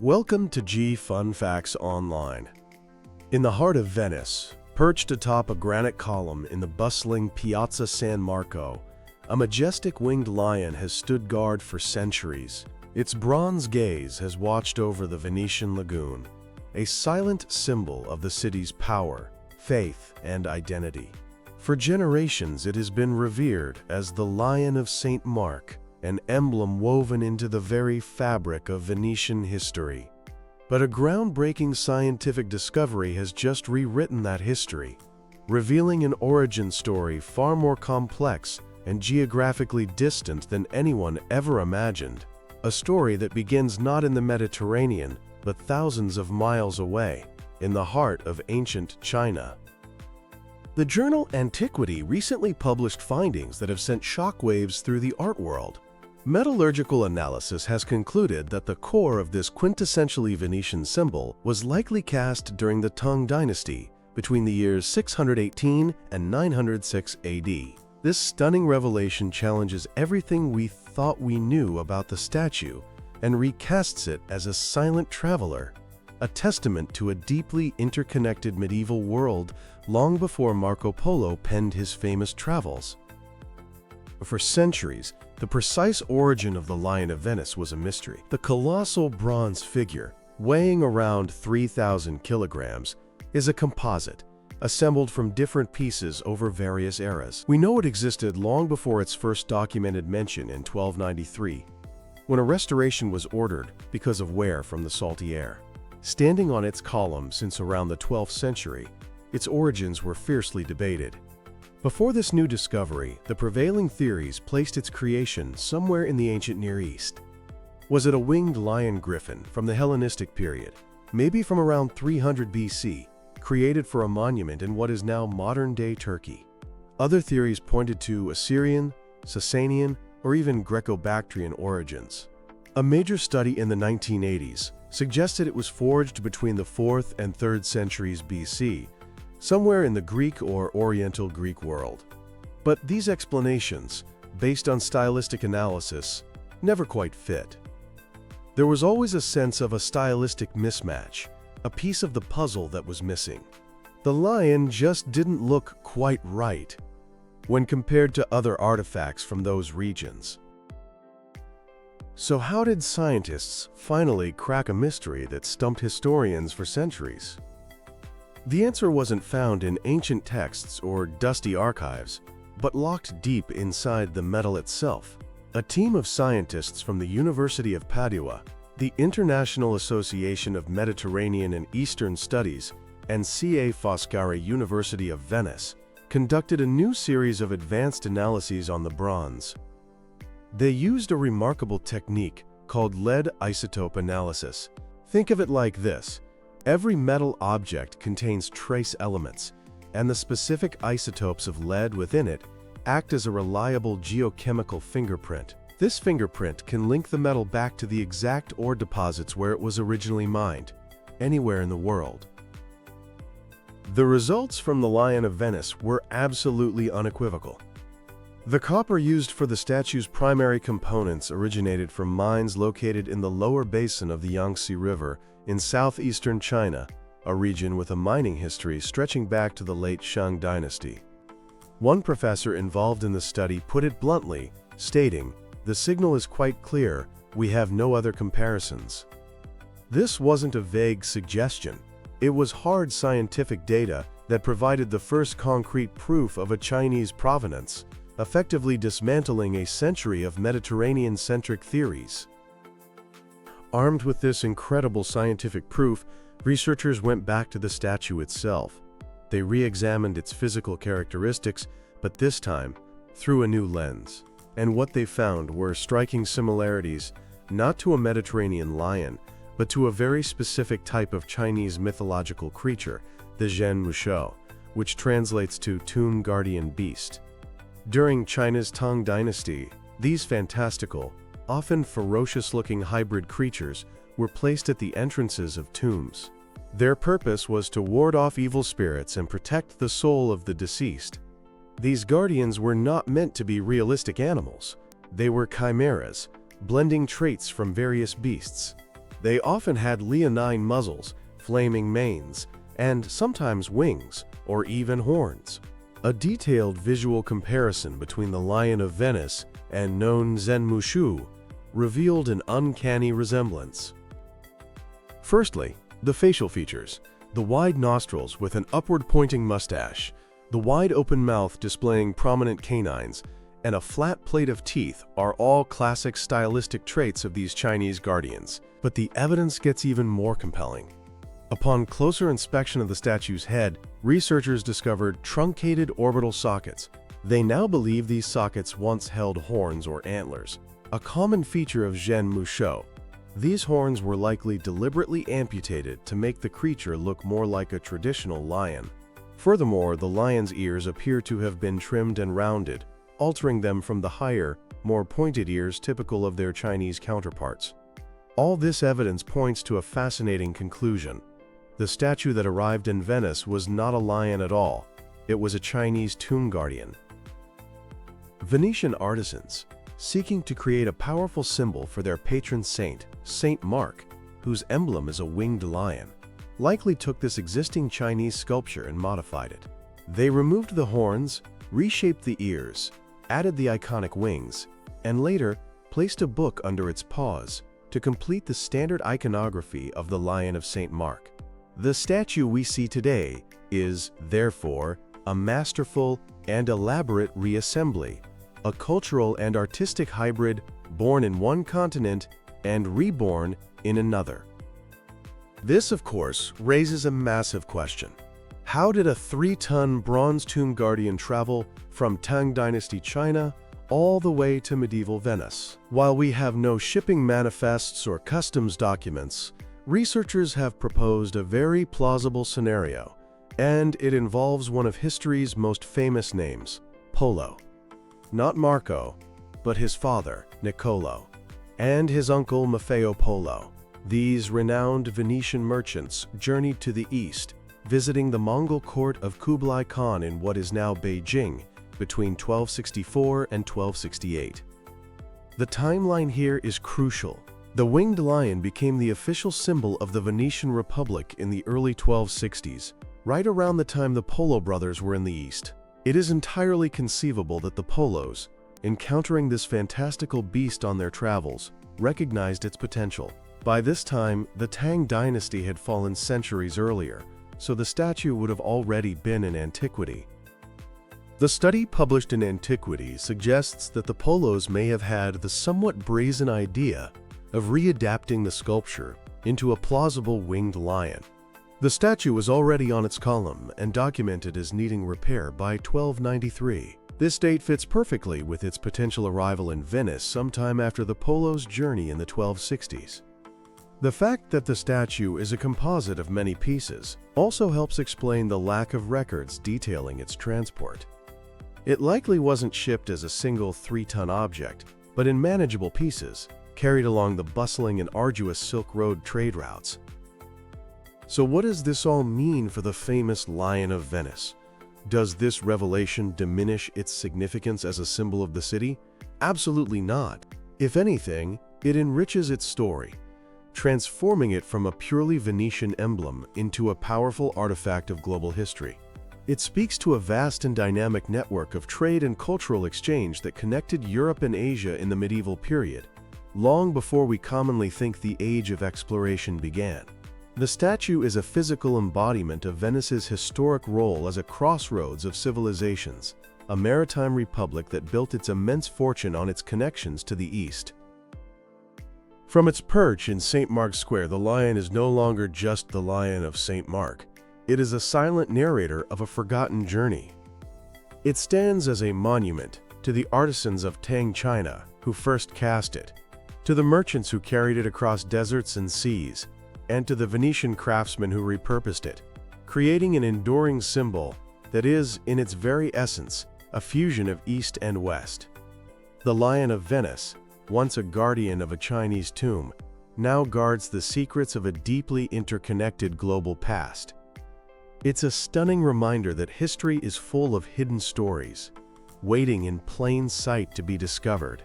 Welcome to G Fun Facts Online. In the heart of Venice, perched atop a granite column in the bustling Piazza San Marco, a majestic winged lion has stood guard for centuries. Its bronze gaze has watched over the Venetian lagoon, a silent symbol of the city's power, faith, and identity. For generations, it has been revered as the Lion of St. Mark, an emblem woven into the very fabric of Venetian history. But a groundbreaking scientific discovery has just rewritten that history, revealing an origin story far more complex and geographically distant than anyone ever imagined. A story that begins not in the Mediterranean, but thousands of miles away, in the heart of ancient China. The journal Antiquity recently published findings that have sent shockwaves through the art world. Metallurgical analysis has concluded that the core of this quintessentially Venetian symbol was likely cast during the Tang Dynasty between the years 618 and 906 AD. This stunning revelation challenges everything we thought we knew about the statue and recasts it as a silent traveler, a testament to a deeply interconnected medieval world long before Marco Polo penned his famous travels. For centuries, the precise origin of the Lion of Venice was a mystery. The colossal bronze figure, weighing around 3,000 kilograms, is a composite, assembled from different pieces over various eras. We know it existed long before its first documented mention in 1293, when a restoration was ordered because of wear from the salty air. Standing on its column since around the 12th century, its origins were fiercely debated. Before this new discovery, the prevailing theories placed its creation somewhere in the ancient Near East. Was it a winged lion griffin from the Hellenistic period, maybe from around 300 BC, created for a monument in what is now modern-day Turkey? Other theories pointed to Assyrian, Sasanian, or even Greco-Bactrian origins. A major study in the 1980s suggested it was forged between the 4th and 3rd centuries BC, somewhere in the Greek or Oriental Greek world. But these explanations, based on stylistic analysis, never quite fit. There was always a sense of a stylistic mismatch, a piece of the puzzle that was missing. The lion just didn't look quite right when compared to other artifacts from those regions. So how did scientists finally crack a mystery that stumped historians for centuries? The answer wasn't found in ancient texts or dusty archives, but locked deep inside the metal itself. A team of scientists from the University of Padua, the International Association of Mediterranean and Eastern Studies, and C.A. Foscari University of Venice conducted a new series of advanced analyses on the bronze. They used a remarkable technique called lead isotope analysis. Think of it like this. Every metal object contains trace elements, and the specific isotopes of lead within it act as a reliable geochemical fingerprint. This fingerprint can link the metal back to the exact ore deposits where it was originally mined, anywhere in the world. The results from the Lion of Venice were absolutely unequivocal. The copper used for the statue's primary components originated from mines located in the lower basin of the Yangtze River in southeastern China, a region with a mining history stretching back to the late Tang Dynasty. One professor involved in the study put it bluntly, stating, "The signal is quite clear, we have no other comparisons." This wasn't a vague suggestion. It was hard scientific data that provided the first concrete proof of a Chinese provenance, effectively dismantling a century of Mediterranean-centric theories. Armed with this incredible scientific proof, researchers went back to the statue itself. They re-examined its physical characteristics, but this time through a new lens. And what they found were striking similarities, not to a Mediterranean lion, but to a very specific type of Chinese mythological creature, the Zhen Wushou, which translates to Tomb Guardian Beast. During China's Tang Dynasty, these fantastical, often ferocious-looking hybrid creatures were placed at the entrances of tombs. Their purpose was to ward off evil spirits and protect the soul of the deceased. These guardians were not meant to be realistic animals. They were chimeras, blending traits from various beasts. They often had leonine muzzles, flaming manes, and sometimes wings, or even horns. A detailed visual comparison between the Lion of Venice and known Zhenmushu revealed an uncanny resemblance. Firstly, the facial features. The wide nostrils with an upward-pointing mustache, the wide-open mouth displaying prominent canines, and a flat plate of teeth are all classic stylistic traits of these Chinese guardians. But the evidence gets even more compelling. Upon closer inspection of the statue's head, researchers discovered truncated orbital sockets. They now believe these sockets once held horns or antlers, a common feature of Zhenmushu. These horns were likely deliberately amputated to make the creature look more like a traditional lion. Furthermore, the lion's ears appear to have been trimmed and rounded, altering them from the higher, more pointed ears typical of their Chinese counterparts. All this evidence points to a fascinating conclusion. The statue that arrived in Venice was not a lion at all. It was a Chinese tomb guardian. Venetian artisans, seeking to create a powerful symbol for their patron saint, Saint Mark, whose emblem is a winged lion, likely took this existing Chinese sculpture and modified it. They removed the horns, reshaped the ears, added the iconic wings, and later placed a book under its paws to complete the standard iconography of the Lion of Saint Mark. The statue we see today is, therefore, a masterful and elaborate reassembly, a cultural and artistic hybrid born in one continent and reborn in another. This, of course, raises a massive question. How did a 3-ton bronze tomb guardian travel from Tang Dynasty China all the way to medieval Venice? While we have no shipping manifests or customs documents, researchers have proposed a very plausible scenario, and it involves one of history's most famous names, Polo. Not Marco, but his father, Niccolo, and his uncle Maffeo Polo. These renowned Venetian merchants journeyed to the east, visiting the Mongol court of Kublai Khan in what is now Beijing between 1264 and 1268. The timeline here is crucial. The winged lion became the official symbol of the Venetian Republic in the early 1260s, right around the time the Polo brothers were in the east. It is entirely conceivable that the Polos, encountering this fantastical beast on their travels, recognized its potential. By this time, the Tang Dynasty had fallen centuries earlier, so the statue would have already been in antiquity. The study published in Antiquity suggests that the Polos may have had the somewhat brazen idea of readapting the sculpture into a plausible winged lion. The statue was already on its column and documented as needing repair by 1293. This date fits perfectly with its potential arrival in Venice sometime after the Polos' journey in the 1260s. The fact that the statue is a composite of many pieces also helps explain the lack of records detailing its transport. It likely wasn't shipped as a single 3-ton object, but in manageable pieces, carried along the bustling and arduous Silk Road trade routes. So what does this all mean for the famous Lion of Venice? Does this revelation diminish its significance as a symbol of the city? Absolutely not. If anything, it enriches its story, transforming it from a purely Venetian emblem into a powerful artifact of global history. It speaks to a vast and dynamic network of trade and cultural exchange that connected Europe and Asia in the medieval period, long before we commonly think the age of exploration began. The statue is a physical embodiment of Venice's historic role as a crossroads of civilizations, a maritime republic that built its immense fortune on its connections to the East. From its perch in St. Mark's Square, the lion is no longer just the Lion of St. Mark. It is a silent narrator of a forgotten journey. It stands as a monument to the artisans of Tang China who first cast it, to the merchants who carried it across deserts and seas, and to the Venetian craftsmen who repurposed it, creating an enduring symbol that is, in its very essence, a fusion of East and West. The Lion of Venice, once a guardian of a Chinese tomb, now guards the secrets of a deeply interconnected global past. It's a stunning reminder that history is full of hidden stories, waiting in plain sight to be discovered.